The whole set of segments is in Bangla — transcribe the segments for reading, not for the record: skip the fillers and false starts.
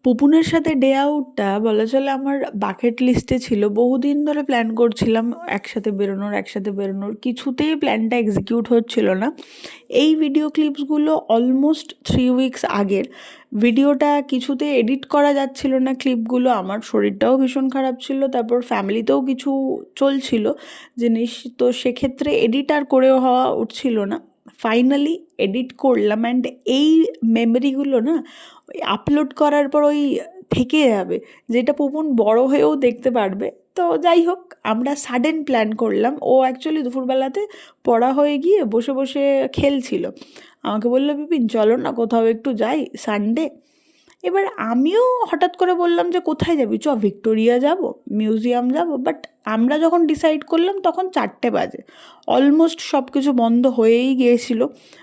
পুপুনের সাথে ডে আউটটা বলা চলে আমার বাকেট লিস্টে ছিল। বহুদিন ধরে প্ল্যান করছিলাম একসাথে বেরোনোর, কিছুতেই প্ল্যানটা এক্সিকিউট হচ্ছিল না। এই ভিডিও ক্লিপসগুলো অলমোস্ট 3 উইকস আগের। ভিডিওটা কিছুতে এডিট করা যাচ্ছিল না ক্লিপগুলো, আমার শরীরটাও ভীষণ খারাপ ছিল, তারপর ফ্যামিলিতেও কিছু চলছিল জিনিস, তো সেক্ষেত্রে এডিট আর করেও হওয়া উঠছিল না। ফাইনালি এডিট করলাম, অ্যান্ড এই মেমরিগুলো না ওই আপলোড করার পর ওই থেকে যাবে, যেটা পুপুন বড় হয়েও দেখতে পারবে। তো যাই হোক, আমরা সাডেন প্ল্যান করলাম। ও অ্যাকচুয়ালি দুপুরবেলাতে পড়া হয়ে গিয়ে বসে বসে খেলছিল, আমাকে বললো, বিপিন চলো না কোথাও একটু যাই, সানডে। এবার আমিও হঠাৎ করে বললাম যে কোথায় যাবি, চ ভিক্টোরিয়া যাব, মিউজিয়াম যাব। বাট আমরা যখন ডিসাইড করলাম তখন 4টে বাজে, অলমোস্ট সব কিছু বন্ধ হয়েই গিয়েছিল,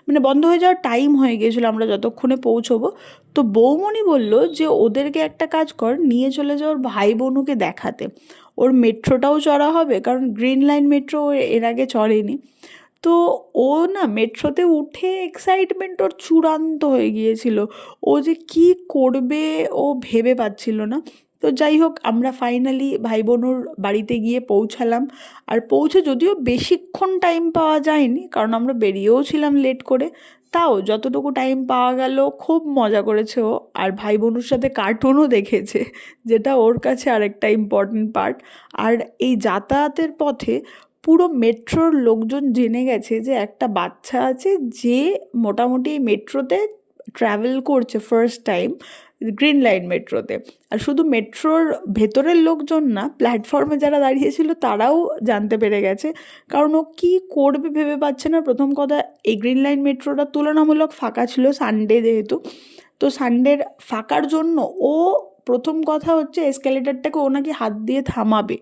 মানে বন্ধ হয়ে যাওয়ার টাইম হয়ে গিয়েছিলো আমরা যতক্ষণে পৌঁছবো। তো বৌমণি বলল যে ওদেরকে একটা কাজ কর, নিয়ে চলে যাও ওর ভাই বোনুকে দেখাতে, ওর মেট্রোটাও চড়া হবে, কারণ গ্রিন লাইন মেট্রো এর আগে চড়েনি। তো ও না মেট্রোতে উঠে এক্সাইটমেন্ট ওর চূড়ান্ত হয়ে গিয়েছিল, ও যে কি করবে ও ভেবে পাচ্ছিল না। তো যাই হোক, আমরা ফাইনালি ভাই বোনুর বাড়িতে গিয়ে পৌঁছালাম। আর পৌঁছে যদিও বেশিক্ষণ টাইম পাওয়া যায়নি, কারণ আমরা বেরিয়েও ছিলাম লেট করে, তাও যতটুকু টাইম পাওয়া গেল খুব মজা করেছে ও। আর ভাই বোনুর সাথে কার্টুনও দেখেছে, যেটা ওর কাছে আরেকটা ইম্পর্টেন্ট পার্ট। আর এই যাতায়াতের পথে পুরো মেট্রোর লোকজন জেনে গেছে যে একটা বাচ্চা আছে যে মোটামুটি মেট্রোতে ট্রাভেল করছে ফার্স্ট টাইম, গ্রিন লাইন মেট্রোতে। আর শুধু মেট্রোর ভেতরের লোকজন না, প্ল্যাটফর্মে যারা দাঁড়িয়েছিল তারাও জানতে পেরে গেছে, কারণ ও কী করবে ভেবে পাচ্ছে না। প্রথম কথা, এই গ্রিন লাইন মেট্রোটা তুলনামূলক ফাঁকা ছিল সানডে যেহেতু, তো সানডের ফাঁকার জন্য ও প্রথম কথা হচ্ছে এসকেলেটারটাকে ও নাকি হাত দিয়ে থামাবে,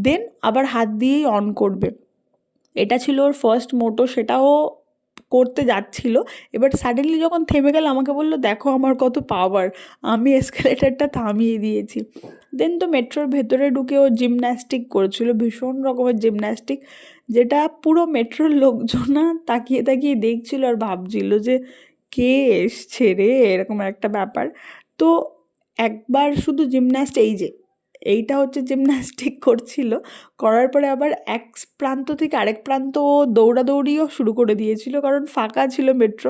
দেন আবার হাত দিয়েই অন করবে। এটা ছিল ওর ফার্স্ট মোটো, সেটাও করতে যাচ্ছিল। এবার সাডেনলি যখন থেমে গেল আমাকে বললো, দেখো আমার কত পাওয়ার, আমি এসকেলেটারটা থামিয়ে দিয়েছি। দেন তো মেট্রোর ভেতরে ঢুকে ও জিমন্যাস্টিক করেছিল, ভীষণ রকমের জিমন্যাস্টিক, যেটা পুরো মেট্রোর লোকজনা তাকিয়ে তাকিয়ে দেখছিল আর ভাবছিল যে কে এসছে রে, এরকম একটা ব্যাপার। তো একবার শুধু এইটা হচ্ছে জিমন্যাস্টিক করছিল, করার পরে আবার এক প্রান্ত থেকে আরেক প্রান্ত ও দৌড়াদৌড়িও শুরু করে দিয়েছিল, কারণ ফাঁকা ছিল মেট্রো।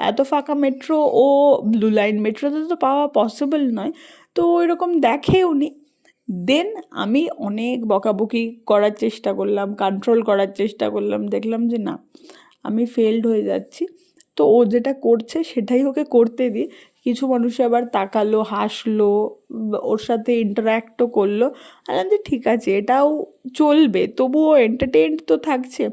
এত ফাঁকা মেট্রো ও ব্লু লাইন মেট্রোতে তো পাওয়া পসিবল নয়, তো ওইরকম দেখেও নি। দেন আমি অনেক বকাবকি করার চেষ্টা করলাম, কন্ট্রোল করার চেষ্টা করলাম, দেখলাম যে না, আমি ফেলড হয়ে যাচ্ছি। তো ও যেটা করছে সেটাই ওকে করতে দিই। কিছু মানুষ আবার তাকালো, হাসলো, ওর সাথে ইন্টারাক্টও করলো। বললাম যে ঠিক আছে, এটাও চলবে, তবুও এন্টারটেইনড তো থাকছে।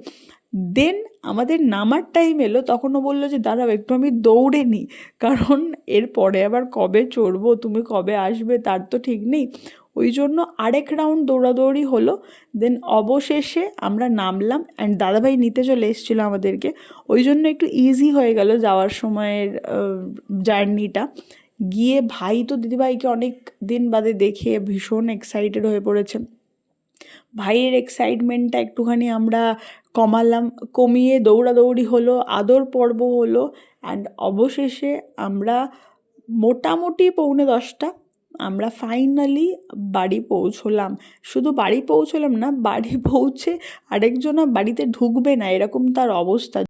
দেন আমাদের নামার টাইম এলো, তখনও বললো যে দাঁড়াও একটু আমি দৌড়ে নিই, কারণ এরপরে আবার কবে চড়বো, তুমি কবে আসবে তার তো ঠিক নেই। ওই জন্য আরেক রাউন্ড দৌড়াদৌড়ি হলো। দেন অবশেষে আমরা নামলাম, অ্যান্ড দাদাভাই নিতে চলে এসেছিলো আমাদেরকে, ওই জন্য একটু ইজি হয়ে গেল যাওয়ার সময়ের জার্নিটা। গিয়ে ভাই তো দিদিভাইকে অনেক দিন বাদে দেখে ভীষণ এক্সাইটেড হয়ে পড়েছে। ভাইয়ের এক্সাইটমেন্টটা একটুখানি আমরা কমালাম, কমিয়ে দৌড়াদৌড়ি হলো, আদর পর্ব হলো, অ্যান্ড অবশেষে আমরা মোটামুটি 9:45 আমরা ফাইনালি বাড়ি পৌঁছলাম। শুধু বাড়ি পৌঁছলাম না, বাড়ি পৌঁছে আরেকজনা বাড়িতে ঢুকবে না এরকম তার অবস্থা।